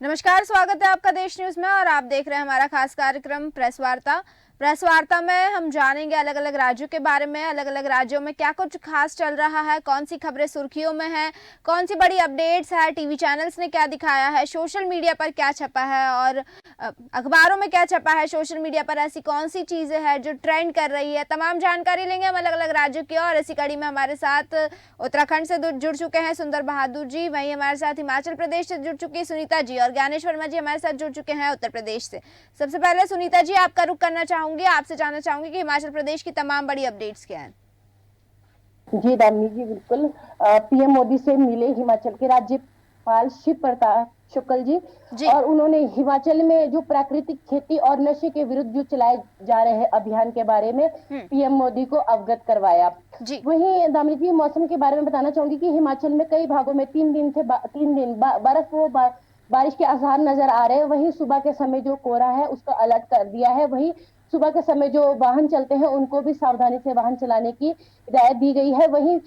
नमस्कार, स्वागत है आपका देश न्यूज में और आप देख रहे हैं हमारा खास कार्यक्रम प्रेस वार्ता। प्रेस वार्ता में हम जानेंगे अलग अलग राज्यों के बारे में, अलग अलग राज्यों में क्या कुछ खास चल रहा है, कौन सी खबरें सुर्खियों में है, कौन सी बड़ी अपडेट्स है, टीवी चैनल्स ने क्या दिखाया है, सोशल मीडिया पर क्या छपा है और अखबारों में क्या छपा है, सोशल मीडिया पर ऐसी कौन सी चीजें हैं जो ट्रेंड कर रही है। तमाम जानकारी लेंगे हम अलग अलग राज्यों की। और इसी कड़ी में हमारे साथ उत्तराखंड से जुड़ चुके हैं सुंदर बहादुर जी, वहीं हमारे साथ हिमाचल प्रदेश से जुड़ चुकी सुनीता जी और ज्ञानेश वर्मा जी हमारे साथ जुड़ चुके हैं उत्तर प्रदेश से। सबसे पहले सुनीता जी, आपका रुख करना चाहूंगी, आपसे जानना चाहूंगी कि हिमाचल प्रदेश की तमाम बड़ी अपडेट्स क्या हैं। जी दामिनी जी, बिल्कुल। पीएम मोदी से मिले हिमाचल के राज्यपाल शिव प्रताप शुक्ल जी। जी। और उन्होंने हिमाचल में जो प्राकृतिक खेती और नशे के विरुद्ध जो चलाए जा रहे हैं अभियान के बारे में पीएम मोदी को अवगत करवाया। जी। वहीं दामिनी जी, मौसम के बारे में बताना चाहूंगी कि हिमाचल में कई भागों में 3 दिन से 3 दिन बर्फ व बारिश के आसार नजर आ रहे हैं। वहीं सुबह के समय जो कोहरा है उसका अलर्ट कर दिया है। वहीं सुबह के समय जो वाहन चलते हैं उनको भी सावधानी से वाहन चलाने की हिदायत दी गई है। वहीं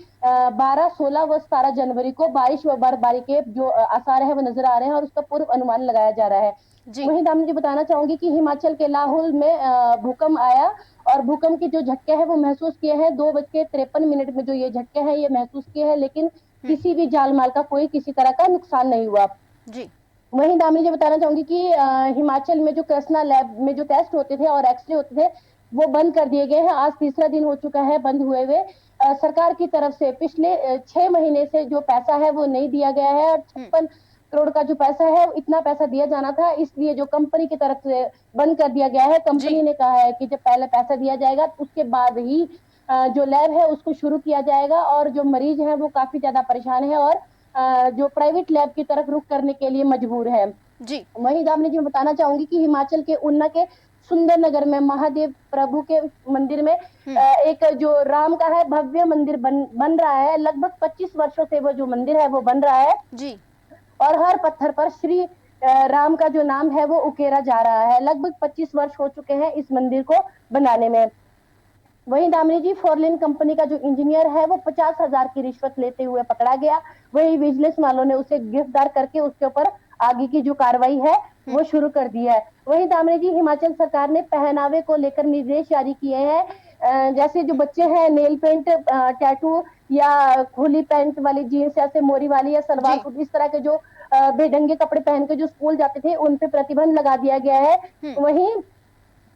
12, 16 व 17 जनवरी को बारिश व बर्फबारी के जो आसार है वो नजर आ रहे हैं और उसका पूर्व अनुमान लगाया जा रहा है। जी। वहीं दामिनी जी, बताना चाहूंगी कि हिमाचल के लाहौल में भूकंप आया और भूकंप के जो झटके हैं वो महसूस किए हैं। 2:53 में जो ये झटके हैं ये महसूस किए हैं, लेकिन किसी भी जान माल का कोई किसी तरह का नुकसान नहीं हुआ। जी। वहीं दामिनी जी, बताना चाहूंगी कि हिमाचल में जो कृष्णा लैब में जो टेस्ट होते थे और एक्सरे होते थे वो बंद कर दिए गए हैं। आज तीसरा दिन हो चुका है बंद हुए हुए। सरकार की तरफ से पिछले 6 महीने से जो पैसा है वो नहीं दिया गया है और 56 करोड़ का जो पैसा है इतना पैसा दिया जाना था, इसलिए जो कंपनी की तरफ से बंद कर दिया गया है। जी। कंपनी ने कहा है कि जब पहले पैसा दिया जाएगा उसके बाद ही जो लैब है उसको शुरू किया जाएगा। और जो मरीज है वो काफी ज्यादा परेशान है और जो प्राइवेट लैब की तरफ रुख करने के लिए मजबूर है। जी। वहीं दामिनी जी, मैं बताना चाहूंगी कि हिमाचल के ऊना के सुंदरनगर में महादेव प्रभु के मंदिर में एक जो राम का है भव्य मंदिर बन रहा है। लगभग 25 वर्षों से वो जो मंदिर है वो बन रहा है जी। और हर पत्थर पर श्री राम का जो नाम है वो उकेरा जा रहा है। लगभग 25 वर्ष हो चुके हैं इस मंदिर को बनाने में। वहीं दामिनी जी, फोरलेन कंपनी का जो इंजीनियर है वो 50,000 की रिश्वत लेते हुए पकड़ा गया। वहीं विजिलेंस वालों ने उसे गिरफ्तार करके उसके ऊपर आगे की जो कार्रवाई है वो शुरू कर दी है। वहीं दामिनी जी, हिमाचल सरकार ने पहनावे को लेकर निर्देश जारी किए हैं। जैसे जो बच्चे हैं नेल पेंट, टैटू या खुली पैंट वाली जीन्स, ऐसे मोरी वाली या सलवार जी। सूट, इस तरह के जो बेढंगे कपड़े पहन के जो स्कूल जाते थे उन पे प्रतिबंध लगा दिया गया है। वहीं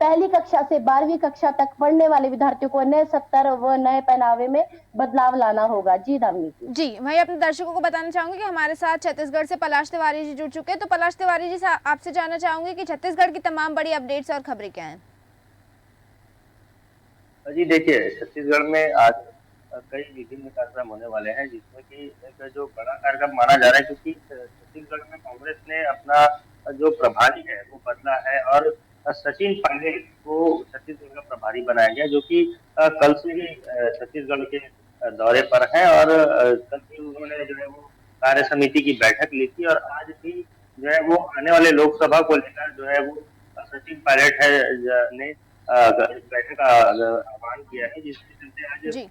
पहली कक्षा से 12वीं कक्षा तक पढ़ने वाले विद्यार्थियों को नए सत्र व नए पहनावे में बदलाव लाना होगा। जी दामिनी जी। जी, वही अपने दर्शकों को बताना चाहूंगी कि हमारे साथ छत्तीसगढ़ से पलाश तिवारी जी जुड़ चुके हैं। तो पलाश तिवारी जी से आपसे जानना चाहूंगी कि छत्तीसगढ़ की तमाम बड़ी अपडेट्स और खबरें क्या हैं। जी देखिए, छत्तीसगढ़ में आज कई विभिन्न कार्यक्रम होने वाले हैं, जिसमें कि एक जो बड़ा कार्यक्रम माना जा रहा है, क्योंकि छत्तीसगढ़ में कांग्रेस ने अपना जो प्रभारी है वो बदला है और सचिन पायलट को छत्तीसगढ़ का प्रभारी बनाया गया, जो कि कल से ही छत्तीसगढ़ के दौरे पर हैं और कल भी उन्होंने जो है वो कार्य समिति की बैठक ली थी और आज भी जो है वो आने वाले लोकसभा को लेकर जो है वो सचिन पायलट है ने इस बैठक का आह्वान किया है, जिसके चलते आज जी।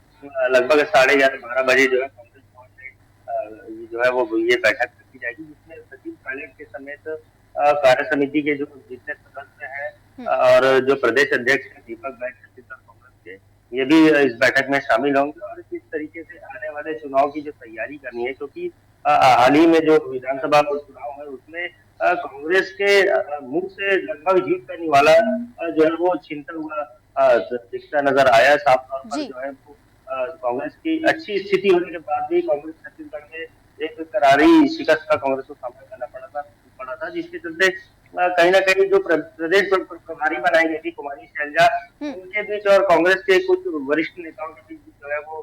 लगभग 11:30-12 बजे जो है कांग्रेस भवन में ये जो है वो ये बैठक रखी जाएगी, जिसमें सचिन पायलट के समेत कार्य समिति के जो जितने सदस्य हैं और जो प्रदेश अध्यक्ष हैं दीपक बैज छत्तीसगढ़ कांग्रेस के, ये भी इस बैठक में शामिल होंगे और किस तरीके से आने वाले चुनाव की जो तैयारी करनी है, क्योंकि हाल ही में जो विधानसभा चुनाव है उसमें कांग्रेस के मुंह से लगभग जीत का निवाला जो है वो छीनता हुआ दिखता नजर आया। साफ तौर पर जी। जो है वो कांग्रेस की अच्छी स्थिति होने के बाद भी कांग्रेस छत्तीसगढ़ में एक करारी शिकस्त का कांग्रेस को सामना करना पड़ा था, जिसके चलते कहीं ना कहीं जो प्रदेश प्रभारी बनाई गई थी कुमारी शैलजा, उनके बीच और कांग्रेस के कुछ वरिष्ठ नेताओं के बीच जो है वो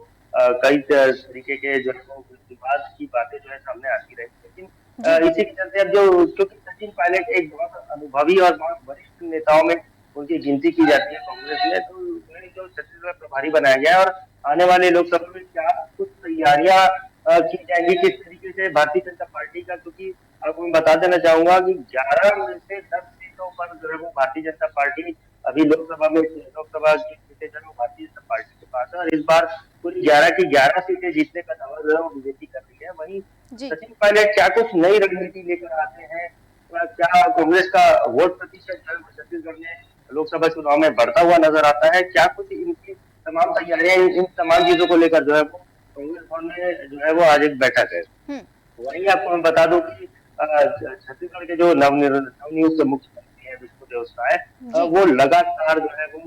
कई तरीके के जो है वो विवाद की बातें जो है सामने आती रही, लेकिन जी। इसी के चलते अब जो क्योंकि सचिन पायलट एक बहुत अनुभवी और बहुत वरिष्ठ नेताओं में उनकी गिनती की जाती है कांग्रेस में, तो उन्हें जो छत्तीसगढ़ प्रभारी बनाया गया है और आने वाले लोकसभा में क्या कुछ तैयारियां की जाएंगी, किस तरीके से भारतीय जनता पार्टी का, क्योंकि आपको मैं बता देना चाहूंगा कि 11 में से 10 सीटों पर जो है वो भारतीय जनता पार्टी अभी लोकसभा की सीटें जो है वो भारतीय जनता पार्टी के पास है और इस बार पूरी 11 की 11 सीटें जीतने का दावा जो है वो बीजेपी कर रही है। वहीं जी। सचिन पायलट क्या कुछ नई रणनीति लेकर आते हैं, क्या कांग्रेस का वोट प्रतिशत जो है वो छत्तीसगढ़ में लोकसभा चुनाव में बढ़ता हुआ नजर आता है? क्या कुछ इनकी तमाम तैयारियां इन तमाम चीजों को लेकर जो है वो कांग्रेस भवन में जो है वो आज एक बैठक है। हम्म। वहीं आपको मैं बता दूं कि छत्तीसगढ़ के जो नवनियुक्त मुख्यमंत्री है विष्णुदेव साय, जी। वो लगातार जो है वो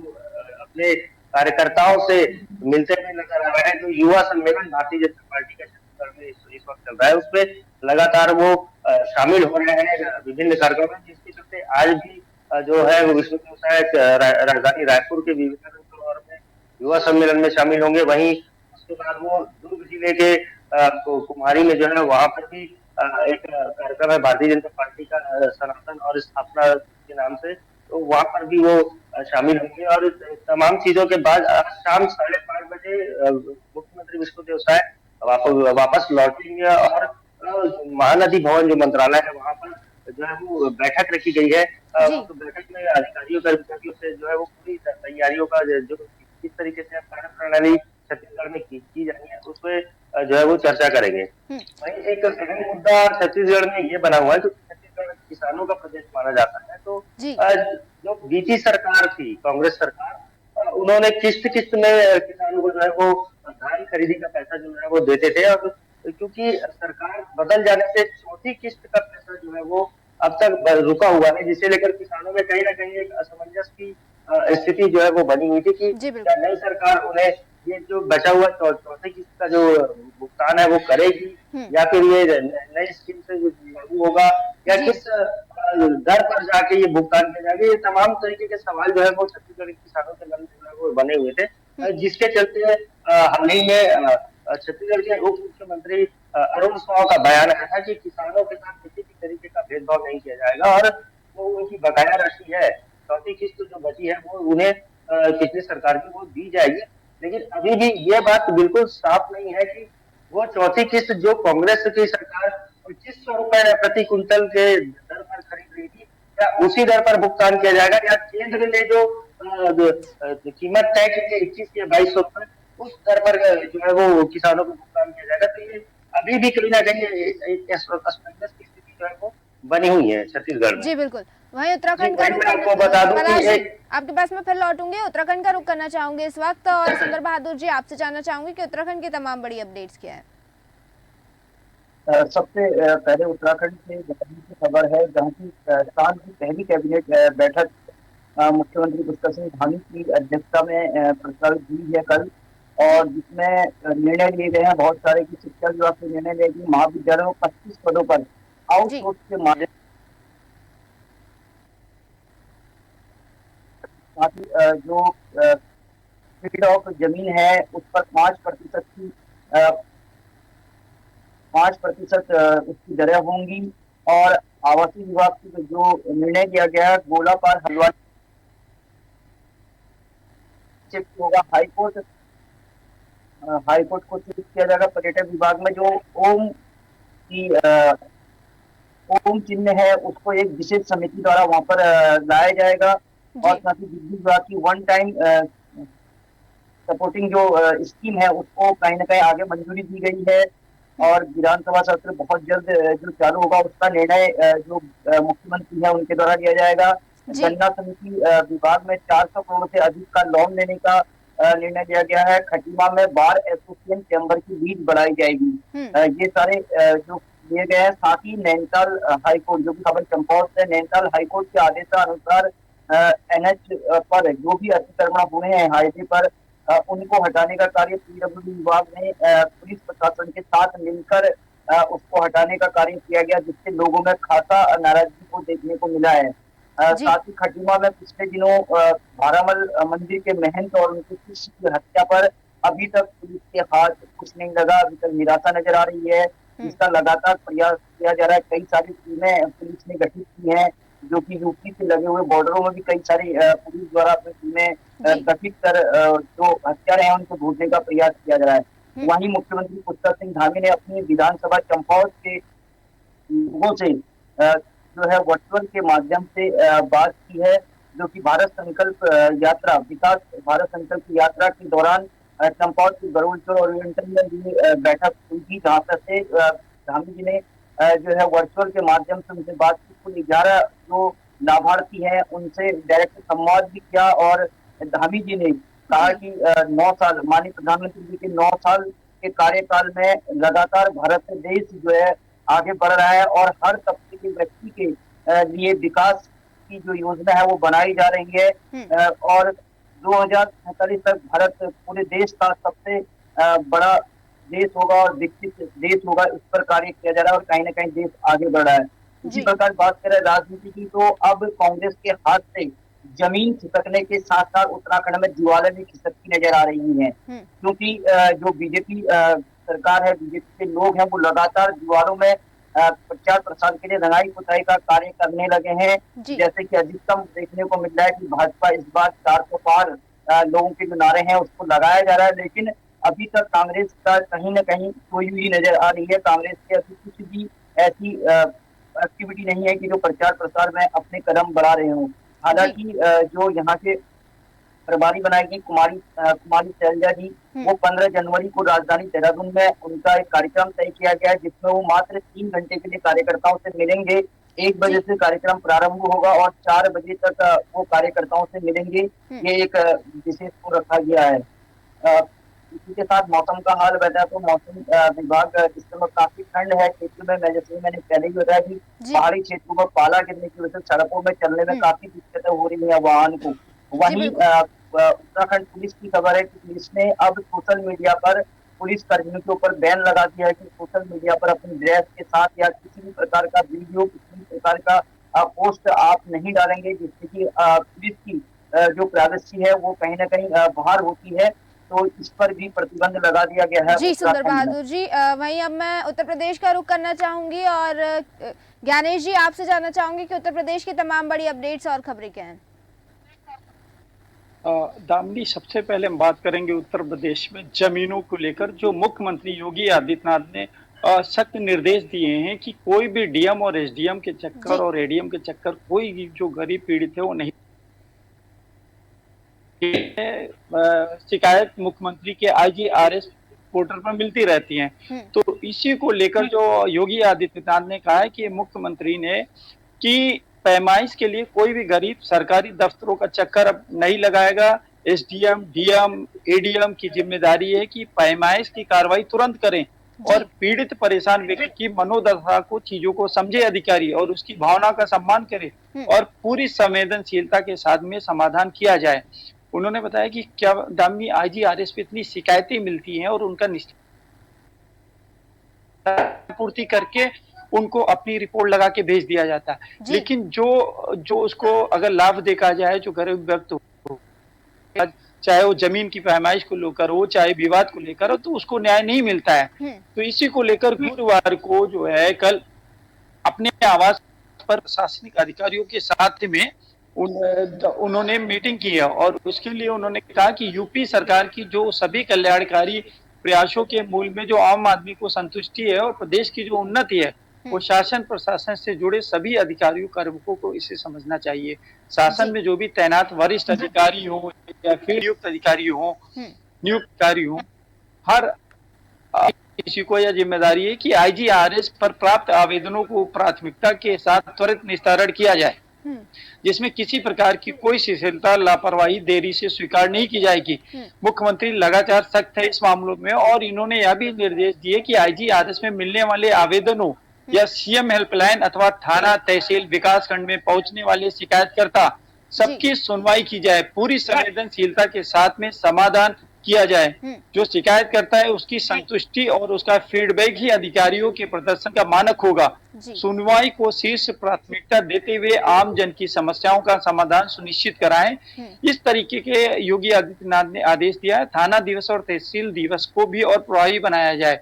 अपने कार्यकर्ताओं से मिलते हुए नजर आ रहे हैं। जो युवा सम्मेलन भारतीय जनता पार्टी का छत्तीसगढ़ में इस वक्त चल रहा है, उसमें लगातार वो शामिल हो रहे हैं विभिन्न कार्यक्रमों में, जिसके चलते आज भी जो है वो विष्णुदेव साय राजधानी रायपुर के विभिन्न शहरों में युवा सम्मेलन में शामिल होंगे। वहीं उसके बाद वो दुर्ग जिले के कुम्हारी में जो है वहां पर भी एक कार्यक्रम है भारतीय जनता पार्टी का, सनातन और स्थापना के नाम से, तो वहां पर भी वो शामिल होंगे। और इस तमाम चीजों के बाद आज शाम 5:30 बजे मुख्यमंत्री विष्णुदेव साय वापस लौटेंगे और महानदी भवन जो मंत्रालय है वहां पर जो है वो बैठक रखी गई है। जी। तो बैठक में अधिकारियों कर्मचारियों से जो है वो पूरी तैयारियों का जो किस तरीके से कार्य प्रणाली छत्तीसगढ़ में की जानी है उसमें जो है वो चर्चा करेंगे। वहीं एक अहम मुद्दा छत्तीसगढ़ में ये बना हुआ है, क्योंकि छत्तीसगढ़ किसानों का प्रदेश माना जाता है, तो जी। जो बीती सरकार थी, कांग्रेस सरकार, उन्होंने किस्त किस्त में किसानों को जो है वो धान खरीदी का पैसा जो है वो देते थे। और क्योंकि सरकार बदल जाने से चौथी किस्त का पैसा जो है वो अब तक रुका हुआ है, जिसे लेकर किसानों में कहीं ना कहीं एक असमंजस की स्थिति जो है वो बनी हुई थी कि जी क्या बिल्कुल। नई सरकार उन्हें ये जो बचा हुआ चौथे किस्त का जो भुगतान है वो करेगी, या फिर ये नई स्कीम से जो लागू होगा, या जी। किस दर पर जाके ये भुगतान किया जाएगा। ये तमाम तरीके के सवाल जो है वो छत्तीसगढ़ के किसानों के मन में जो है वो बने हुए थे, जिसके चलते हाल ही में छत्तीसगढ़ के उप मुख्यमंत्री अरुण साव का बयान आया था कि किसानों के साथ किसी भी तरीके का भेदभाव नहीं किया जाएगा और वो उनकी बकाया राशि है, चौथी किस्त जो बची है वो उन्हें पिछली सरकार की वो दी जाएगी। लेकिन अभी भी ये बात बिल्कुल साफ नहीं है कि वो चौथी किस्त जो कांग्रेस की सरकार 2500 रुपए प्रति कुंतल के दर पर खरीद रही थी, क्या उसी दर पर भुगतान किया जाएगा, या केंद्र ने जो कीमत तय की थी 21 या 2200 रुपए, उस दर पर जो है वो किसानों को भुगतान किया जाएगा। तो ये अभी भी कहीं ना कहीं एक असमंजस की स्थिति जो है वो बनी हुई है छत्तीसगढ़ में। जी बिल्कुल। वहीं जी, उत्तराखंड का वहीं रुख मैं आपको बता दूं पलाश कि जी, एक आपके पास मैं फिर लौटूंगी। उत्तराखंड का रुख करना चाहूंगी इस वक्त, और सुंदर बहादुर जी आपसे जानना चाहूंगी कि उत्तराखंड की तमाम बड़ी अपडेट्स क्या है। सबसे पहले उत्तराखंड से की खबर है, जहाँ की शाम की पहली कैबिनेट बैठक मुख्यमंत्री पुष्कर सिंह धामी की अध्यक्षता में प्रस्तावित हुई है कल, और जिसमें निर्णय लिए गए हैं बहुत सारे की शिक्षा विभाग से निर्णय लिए गए महाविद्यालयों में 25 पदों पर आउटसोर्स के माध्यम साथ ही जो फील्ड ऑफ जमीन है उस पर 5% की 5% उसकी दरें होंगी, और आवासीय विभाग की जो निर्णय लिया गया है गोलापार हल्द्वानी शिफ्ट होगा हाईकोर्ट को शिफ्ट किया जाएगा। पर्यटन विभाग में जो ओम की ओम चिन्ह है उसको एक विशेष समिति द्वारा वहां पर लाया जाएगा, और साथ ही बिजली विभाग की वन टाइम सपोर्टिंग जो स्कीम है उसको कहीं ना कहीं आगे मंजूरी दी गई है, और विधानसभा सत्र बहुत जल्द जो चालू होगा उसका निर्णय जो मुख्यमंत्री है उनके द्वारा लिया जाएगा। गन्ना समिति विभाग में 400 करोड़ से अधिक का लोन लेने का निर्णय लिया गया है। खटीमा में बार एसोसिएशन चैम्बर की लीज बढ़ाई जाएगी। ये सारे जो लिए गए हैं। साथ ही नैनीताल हाईकोर्ट, जो कि खबर चंपावत से, नैनीताल हाईकोर्ट के आदेशानुसार एनएच पर जो भी अतिक्रमण हुए हैं हाईवे पर उनको हटाने का कार्य पीडब्ल्यूडी विभाग ने पुलिस प्रशासन के साथ मिलकर उसको हटाने का कार्य किया गया, जिससे लोगों में खासा नाराजगी को देखने को मिला है। साथ ही खटीमा में पिछले दिनों भारामल मंदिर के महंत और उनके शिष्य की हत्या पर अभी तक पुलिस के हाथ कुछ नहीं लगा, अभी तक निराशा नजर आ रही है। इसका लगातार प्रयास किया जा रहा है। कई सारी टीमें पुलिस ने गठित की हैं, जो कि यूपी से लगे हुए बॉर्डरों में भी कई सारी पुलिस द्वारा अपनी टीमें गठित कर जो हत्यारे हैं उनको ढूंढने का प्रयास किया जा रहा है। वहीं मुख्यमंत्री पुष्कर सिंह धामी ने अपनी विधानसभा चंपावत के लोगों से जो है वर्चुअल के माध्यम से बात की है, जो कि भारत संकल्प यात्रा, विकास भारत संकल्प यात्रा के दौरान चंपावत की गरुड़ और ओरिएंटल में भी बैठक हुई थी, जहाँ पर से धामी जी ने जो है वर्चुअल के माध्यम से उनसे बातचीत को 11 जो लाभार्थी हैं उनसे डायरेक्ट संवाद भी किया। और धामी जी ने कहा कि 9 साल माननीय प्रधानमंत्री जी के 9 साल के कार्यकाल में लगातार भारत देश जो है आगे बढ़ रहा है और हर तबके के व्यक्ति के लिए विकास की जो योजना है वो बनाई जा रही है। और 2047 तक भारत पूरे देश का सबसे बड़ा देश होगा और विकसित देश होगा, इस पर कार्य किया जा रहा है और कहीं ना कहीं देश आगे बढ़ रहा है। इसी प्रकार बात करें राजनीति की, तो अब कांग्रेस के हाथ से जमीन खिसकने के साथ साथ उत्तराखंड में दीवारें भी खिसकती नजर आ रही हैं, क्योंकि जो बीजेपी सरकार है, बीजेपी के लोग हैं, वो लगातार दीवारों में प्रचार प्रसार के लिए रंगाई पुताई का कार्य करने लगे हैं। जैसे कि अधिकतम देखने को मिल रहा है कि भाजपा इस बार 400 पार लोगों के जो नारे हैं उसको लगाया जा रहा है, लेकिन अभी तक कांग्रेस का कहीं ना कहीं कोई हुई नजर आ रही है। कांग्रेस के अभी कुछ भी ऐसी एक्टिविटी नहीं है कि जो प्रचार प्रसार में अपने कदम बढ़ा रहे हों। हालांकि जो यहाँ के प्रभारी बनाई गई कुमारी शैलजा जी, वो 15 जनवरी को राजधानी देहरादून में उनका एक कार्यक्रम तय किया गया है, जिसमें वो मात्र 3 घंटे के लिए कार्यकर्ताओं से मिलेंगे। 1 बजे से कार्यक्रम प्रारंभ होगा और 4 बजे तक वो कार्यकर्ताओं से मिलेंगे। ये एक विशेष को रखा गया है। इसी के साथ मौसम का हाल बताया तो मौसम विभाग इस समय काफी ठंड है क्षेत्र में। मैंने पहले ही बताया कि पहाड़ी क्षेत्रों में पाला गिरने की वजह से सड़कों में चलने में काफी दिक्कतें हो रही है वाहन को। वहीं उत्तराखंड पुलिस की खबर है कि पुलिस ने अब सोशल मीडिया पर पुलिस कर्मियों के ऊपर बैन लगा दिया है कि सोशल मीडिया पर अपनी ड्रेस के साथ या किसी भी प्रकार का वीडियो, किसी भी प्रकार का पोस्ट आप नहीं डालेंगे, जिससे कि पुलिस की जो प्राइवेसी है वो कहीं ना कहीं बाहर होती है। तो इस पर भी प्रतिबंध लगा दिया गया है। जी सुंदर बहादुर जी, वहीं अब मैं उत्तर प्रदेश का रुख करना चाहूंगी और ज्ञानेश जी आपसे जानना चाहूंगी कि उत्तर प्रदेश की तमाम बड़ी अपडेट्स और खबरें क्या हैं। दामिनी, सबसे पहले हम बात करेंगे उत्तर प्रदेश में जमीनों को लेकर, जो मुख्यमंत्री योगी आदित्यनाथ ने सख्त निर्देश दिए हैं कि कोई भी डीएम और एसडीएम के चक्कर और एडीएम के चक्कर कोई जो गरीब पीड़ित है वो नहीं। शिकायत मुख्यमंत्री के IGRS पोर्टल पर मिलती रहती हैं। तो इसी को लेकर जो योगी आदित्यनाथ ने कहा है कि मुख्यमंत्री ने कि पैमाइश के लिए कोई भी गरीब सरकारी दफ्तरों का चक्कर अब नहीं लगाएगा। एसडीएम, डीएम, एडीएम की जिम्मेदारी है कि पैमाइश की कार्रवाई तुरंत करें और पीड़ित परेशान व्यक्ति की मनोदशा को, चीजों को समझे अधिकारी और उसकी भावना का सम्मान करे और पूरी संवेदनशीलता के साथ में समाधान किया जाए। उन्होंने बताया कि क्या दामिनी IGRS पे इतनी शिकायतें मिलती हैं और उनका पूर्ति करके उनको अपनी रिपोर्ट लगा के भेज दिया जाता है, लेकिन जो उसको अगर लाभ देखा जाए, जो गरीब व्यक्ति हो, चाहे वो जमीन की पैमाइश को लेकर हो, चाहे विवाद को लेकर हो, तो उसको न्याय नहीं मिलता है। तो इसी को लेकर गुरुवार को जो है कल अपने आवास पर प्रशासनिक अधिकारियों के साथ में उन्होंने मीटिंग की है और उसके लिए उन्होंने कहा कि यूपी सरकार की जो सभी कल्याणकारी प्रयासों के मूल में जो आम आदमी को संतुष्टि है और प्रदेश की जो उन्नति है वो शासन प्रशासन से जुड़े सभी अधिकारियों कार्मिकों को इसे समझना चाहिए। शासन में जो भी तैनात वरिष्ठ अधिकारी हो या फिर नियुक्त अधिकारी हो, हर किसी को यह जिम्मेदारी है कि IGRS पर प्राप्त आवेदनों को प्राथमिकता के साथ त्वरित निस्तारण किया जाए, जिसमें किसी प्रकार की कोई शिथिलता, लापरवाही, देरी से स्वीकार नहीं की जाएगी। मुख्यमंत्री लगातार सख्त है इस मामलों में और इन्होंने यह भी निर्देश दिए कि IGRS में मिलने वाले आवेदनों या CM हेल्पलाइन अथवा थाना, तहसील, विकास खंड में पहुंचने वाले शिकायतकर्ता सबकी सुनवाई की जाए, पूरी संवेदनशीलता के साथ में समाधान किया जाए। जो शिकायत करता है उसकी संतुष्टि और उसका फीडबैक ही अधिकारियों के प्रदर्शन का मानक होगा। सुनवाई को शीर्ष प्राथमिकता देते हुए आम जन की समस्याओं का समाधान सुनिश्चित कराएं। इस तरीके के योगी आदित्यनाथ ने आदेश दिया है। थाना दिवस और तहसील दिवस को भी और प्रभावी बनाया जाए।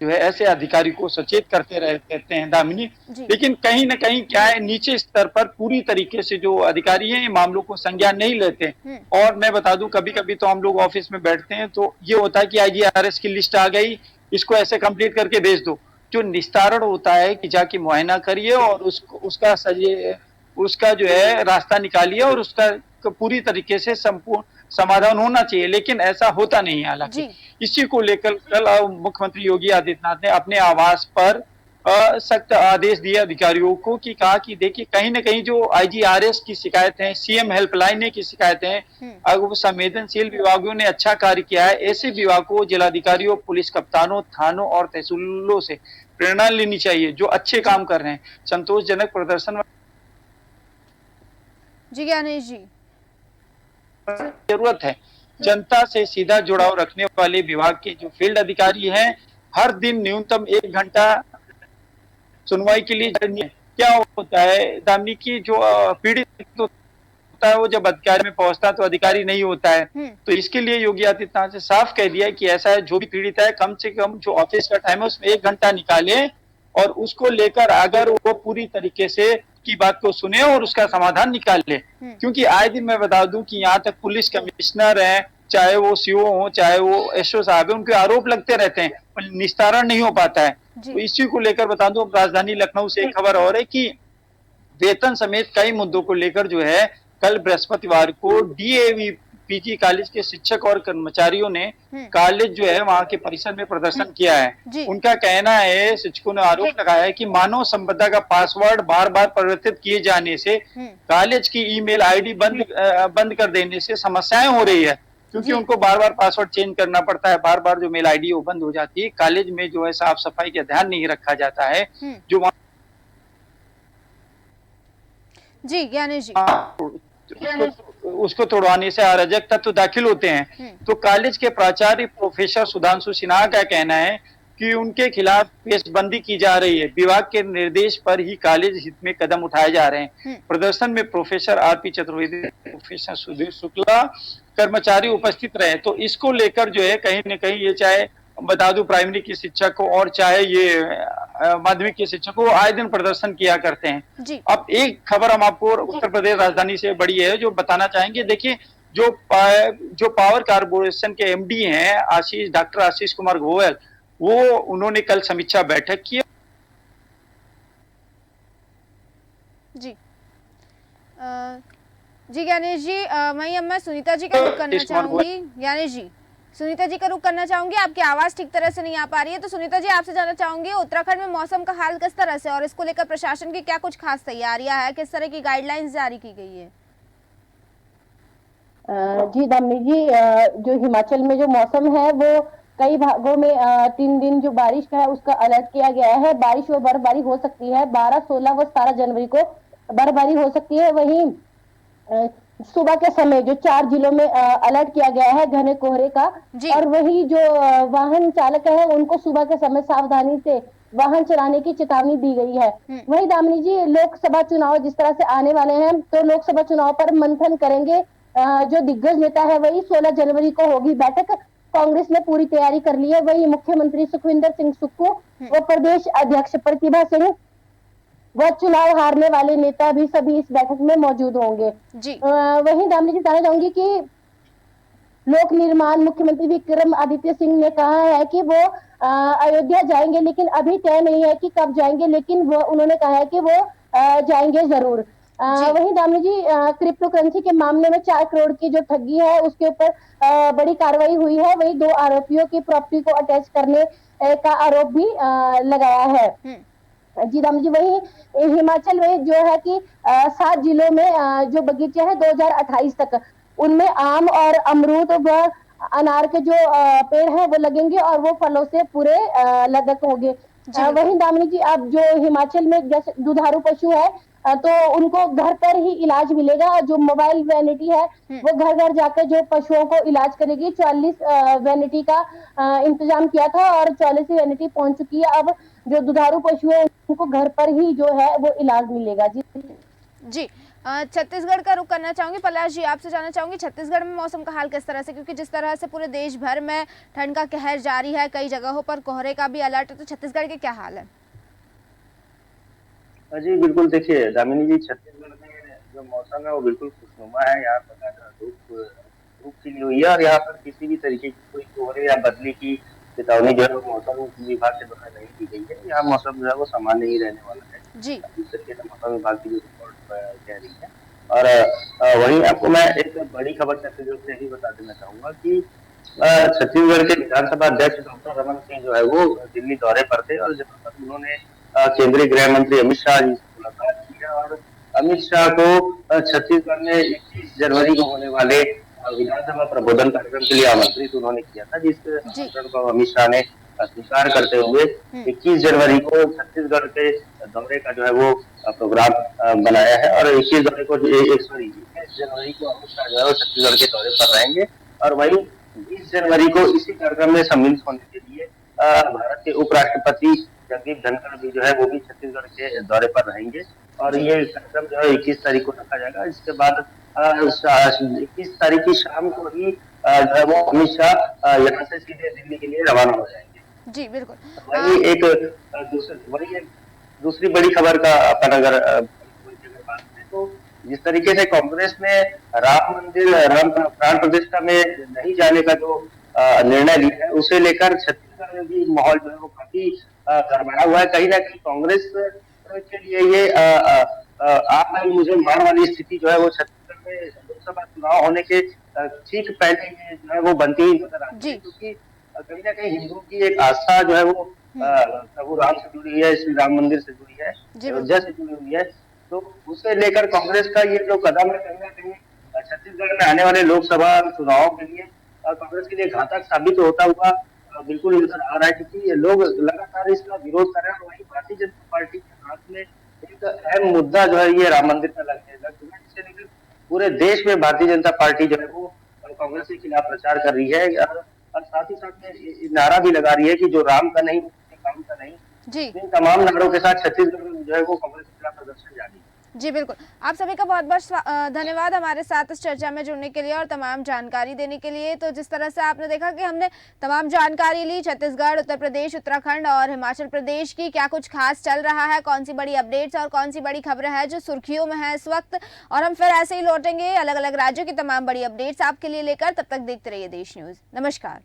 जो है ऐसे अधिकारी को सचेत करते रहते हैं दामिनी, लेकिन कहीं ना कहीं क्या है, नीचे स्तर पर पूरी तरीके से जो अधिकारी हैं मामलों को संज्ञान नहीं लेते। और मैं बता दूं, कभी कभी तो हम लोग ऑफिस में बैठते हैं तो ये होता है कि IGRS की लिस्ट आ गई, इसको ऐसे कंप्लीट करके भेज दो। जो निस्तारण होता है कि जाके मुआयना करिए और उसका जो है रास्ता निकालिए और उसका पूरी तरीके से संपूर्ण समाधान होना चाहिए, लेकिन ऐसा होता नहीं है। हालांकि जी। इसी को लेकर कल मुख्यमंत्री योगी आदित्यनाथ ने अपने आवास पर सख्त आदेश दिए अधिकारियों को कि कहा कि देखिए कहीं न कहीं जो आईजीआरएस की शिकायतें, सीएम हेल्पलाइन की शिकायतें, अगर वो संवेदनशील विभागों ने अच्छा कार्य किया है, ऐसे विभागों को जिलाधिकारियों, पुलिस कप्तानों, थानों और तहसीलों से प्रेरणा लेनी चाहिए जो अच्छे काम कर रहे हैं। संतोषजनक प्रदर्शन जी ज्ञानेश जी। जरूरत है। जनता से सीधा जुड़ाव रखने वाले विभाग के जो फील्ड अधिकारी हैं, हर दिन न्यूनतम 1 घंटा सुनवाई के लिए क्या होता है दामिनी की जो पीड़ित होता है वो जब अधिकारी में पहुंचता है तो अधिकारी नहीं होता है, तो इसके लिए योगी आदित्यनाथ ने साफ कह दिया है कि ऐसा है जो भी पीड़ित है कम से कम जो ऑफिस का टाइम है उसमें 1 घंटा निकाले और उसको लेकर अगर वो पूरी तरीके से की बात को सुने और उसका समाधान निकाल ले। क्योंकि आए दिन मैं बता दूं कि यहाँ तक पुलिस कमिश्नर है, चाहे वो सीओ हो, चाहे वो एसओ साहब है, उनके आरोप लगते रहते हैं पर निस्तारण नहीं हो पाता है। तो इसी को लेकर बता दूं राजधानी लखनऊ से एक खबर और है कि वेतन समेत कई मुद्दों को लेकर जो है कल बृहस्पतिवार को डीएवी पीजी कॉलेज के शिक्षक और कर्मचारियों ने कॉलेज जो है वहां के परिसर में प्रदर्शन किया है। उनका कहना है, शिक्षकों ने आरोप लगाया है कि मानव संपदा का पासवर्ड बार बार परिवर्तित किए जाने से कॉलेज की ईमेल आईडी बंद कर देने से समस्याएं हो रही है, क्योंकि उनको बार बार पासवर्ड चेंज करना पड़ता है, बार बार जो मेल आईडी वो बंद हो जाती है। कॉलेज में जो है साफ सफाई का ध्यान नहीं रखा जाता है, जो जी ज्ञानेश जी उसको तोड़वाने से अराजक तत्व दाखिल होते हैं। तो कॉलेज के प्राचार्य प्रोफेसर सुधांशु सिन्हा का कहना है कि उनके खिलाफ पेशबंदी की जा रही है। विभाग के निर्देश पर ही कॉलेज हित में कदम उठाए जा रहे हैं। प्रदर्शन में professor RP Chaturvedi, professor Sudhir Shukla कर्मचारी उपस्थित रहे। तो इसको लेकर जो है कहीं न कहीं ये चाहे बता दूं प्राइमरी के शिक्षक हो और चाहे ये माध्यमिक के शिक्षक हो आए दिन प्रदर्शन किया करते हैं। अब एक खबर हम आपको उत्तर प्रदेश राजधानी से बड़ी है जो बताना चाहेंगे। देखिए जो पावर कारपोरेशन के एमडी हैं डॉक्टर आशीष कुमार गोयल, वो उन्होंने कल समीक्षा बैठक की। जी जी ज्ञानेश जी, वहीं अब मैं सुनीता जी का रुख करना चाहूंगी। ज्ञानेश जी, सुनीता जी का रुख करना चाहूंगी, आपकी आवाज ठीक तरह से नहीं आ पा रही है, तो सुनीता जी आपसे जानना चाहूंगी उत्तराखंड में मौसम का हाल किस तरह से और इसको लेकर प्रशासन की क्या कुछ खास तैयारियां है, किस तरह की गाइडलाइंस जारी की गई है? जी दामिनी जी, जो हिमाचल में जो मौसम है वो कई भागों में 3 दिन जो बारिश का है उसका अलर्ट किया गया है। बारिश और बर्फबारी हो सकती है, 12, 16 व 17 जनवरी को बर्फबारी हो सकती है। वहीं सुबह के समय जो 4 जिलों में अलर्ट किया गया है घने कोहरे का, और वही जो वाहन चालक है उनको सुबह के समय सावधानी से वाहन चलाने की चेतावनी दी गई है। वही दामिनी जी, लोकसभा चुनाव जिस तरह से आने वाले हैं तो लोकसभा चुनाव पर मंथन करेंगे जो दिग्गज नेता है, वही 16 जनवरी को होगी बैठक। कांग्रेस ने पूरी तैयारी कर ली है। वही मुख्यमंत्री सुखविंदर सिंह सुक्खू व प्रदेश अध्यक्ष प्रतिभा सिंह वह चुनाव हारने वाले नेता भी सभी इस बैठक में मौजूद होंगे। वहीं दामिनी जी बताना चाहूंगी कि लोक निर्माण मुख्यमंत्री विक्रमादित्य सिंह ने कहा है कि वो अयोध्या जाएंगे, लेकिन अभी तय नहीं है कि कब जाएंगे, लेकिन वो उन्होंने कहा है कि वो जाएंगे जरूर। वहीं दामिनी जी, क्रिप्टो करेंसी के मामले में 4 करोड़ की जो ठगी है उसके ऊपर बड़ी कार्रवाई हुई है। वही 2 आरोपियों की प्रॉपर्टी को अटैच करने का आरोप भी लगाया है। जी दामिनी जी, वही हिमाचल में जो है कि 7 जिलों में जो बगीचे हैं 2028 तक उनमें आम और अमरूद व अनार के जो पेड़ हैं वो लगेंगे और वो फलों से पूरे लदक होंगे। वहीं दामिनी जी, अब जो हिमाचल में जैसे दुधारू पशु है तो उनको घर पर ही इलाज मिलेगा, और जो मोबाइल वैनिटी है वो घर घर जाकर जो पशुओं को इलाज करेगी। 44 वैनिटी का इंतजाम किया था और 44 वैनिटी पहुंच चुकी है। अब जो दुधारू पशु है उनको घर पर ही जो है वो इलाज मिलेगा। जी छत्तीसगढ़ का रुख करना चाहूंगी। पलाश जी, आपसे जानना चाहूंगी छत्तीसगढ़ में मौसम का हाल किस तरह से, क्योंकि जिस तरह से पूरे देश भर में ठंड का कहर जारी है, कई जगहों पर कोहरे का भी अलर्ट है, तो छत्तीसगढ़ के क्या हाल है? जी बिल्कुल, देखिए दामिनी जी, छत्तीसगढ़ में जो मौसम है वो बिल्कुल खुशनुमा है। यहाँ पर धूप खिली हुई है और यहाँ पर किसी भी तरीके की कोई कोहरे या बदली की चेतावनी जो है वो मौसम विभाग के द्वारा नहीं दी गई है। यहाँ मौसम जो है वो सामान्य ही रहने वाला है। जी इस तरीके से मौसम विभाग की जो रिपोर्ट कह रही है। और वहीं आपको मैं एक बड़ी खबर छत्तीसगढ़ से ही बता देना चाहूंगा कि छत्तीसगढ़ के विधानसभा अध्यक्ष डॉक्टर रमन सिंह जो है वो दिल्ली दौरे पर थे और जहां पर उन्होंने केंद्रीय गृह मंत्री अमित शाह जी से मुलाकात किया और अमित शाह को छत्तीसगढ़ में 21 जनवरी को होने वाले विधानसभा प्रबोधन कार्यक्रम के लिए आमंत्रित उन्होंने किया था, जिस आमंत्रण को अमित शाह ने स्वीकार करते हुए 21 जनवरी को छत्तीसगढ़ के दौरे का जो है वो प्रोग्राम बनाया है और 21 जनवरी को 21 जनवरी को अमित शाह जो है वो छत्तीसगढ़ के दौरे पर रहेंगे और वहीं 20 जनवरी को इसी कार्यक्रम में सम्मिलित होने के लिए भारत के उपराष्ट्रपति जगदीप धनखड़ भी जो है वो भी छत्तीसगढ़ के दौरे पर रहेंगे और ये कार्यक्रम जो है 21 तारीख को रखा जाएगा। इसके बाद 21 तारीख की शाम को ही जो है वो अमित शाह यहाँ से सीधे दिल्ली के लिए रवाना हो जाएंगे। जी बिल्कुल। वही एक दूसरी बड़ी खबर का अपन अगर बात करें तो जिस तरीके से कांग्रेस ने राम मंदिर राम प्राण प्रतिष्ठा में नहीं जाने का जो निर्णय लिया है उसे लेकर छत्तीसगढ़ में भी माहौल जो है वो काफी गड़बड़ा हुआ है। कहीं ना कहीं कांग्रेस के लिए ये आप नहीं मुझे मार वाली स्थिति जो है वो छत्तीसगढ़ में लोकसभा चुनाव होने के ठीक पहले ये जो है वो बनती ही नजर आती है, क्योंकि कहीं ना कहीं हिंदुओं की एक आस्था जो है वो प्रभु राम से जुड़ी है, श्री राम मंदिर से जुड़ी है, अयोध्या से जुड़ी हुई है। तो उसे लेकर कांग्रेस का ये जो कदम है कहीं ना कहीं छत्तीसगढ़ में आने वाले लोकसभा चुनाव के लिए कांग्रेस के लिए घातक साबित होता हुआ बिल्कुल नजर आ रहा है, क्योंकि लोग लगातार इसका विरोध कर रहे हैं और वही भारतीय जनता पार्टी के हाथ में एक अहम मुद्दा जो है ये राम मंदिर का लग गया, जिसे लेकर पूरे देश में भारतीय जनता पार्टी जो है वो कांग्रेस के खिलाफ प्रचार कर रही है और साथ ही साथ में नारा भी लगा रही है कि जो राम का नहीं काम का नहीं। जी इन तमाम नारों के साथ छत्तीसगढ़ में जो है वो कांग्रेस के खिलाफ प्रदर्शन जारी है। जी बिल्कुल। आप सभी का बहुत बहुत धन्यवाद हमारे साथ इस चर्चा में जुड़ने के लिए और तमाम जानकारी देने के लिए। तो जिस तरह से आपने देखा कि हमने तमाम जानकारी ली छत्तीसगढ़, उत्तर प्रदेश, उत्तराखंड और हिमाचल प्रदेश की क्या कुछ खास चल रहा है, कौन सी बड़ी अपडेट्स और कौन सी बड़ी खबरें हैं जो सुर्खियों में है इस वक्त, और हम फिर ऐसे ही लौटेंगे अलग अलग राज्यों की तमाम बड़ी अपडेट्स आपके लिए लेकर। तब तक देखते रहिए देश न्यूज़। नमस्कार।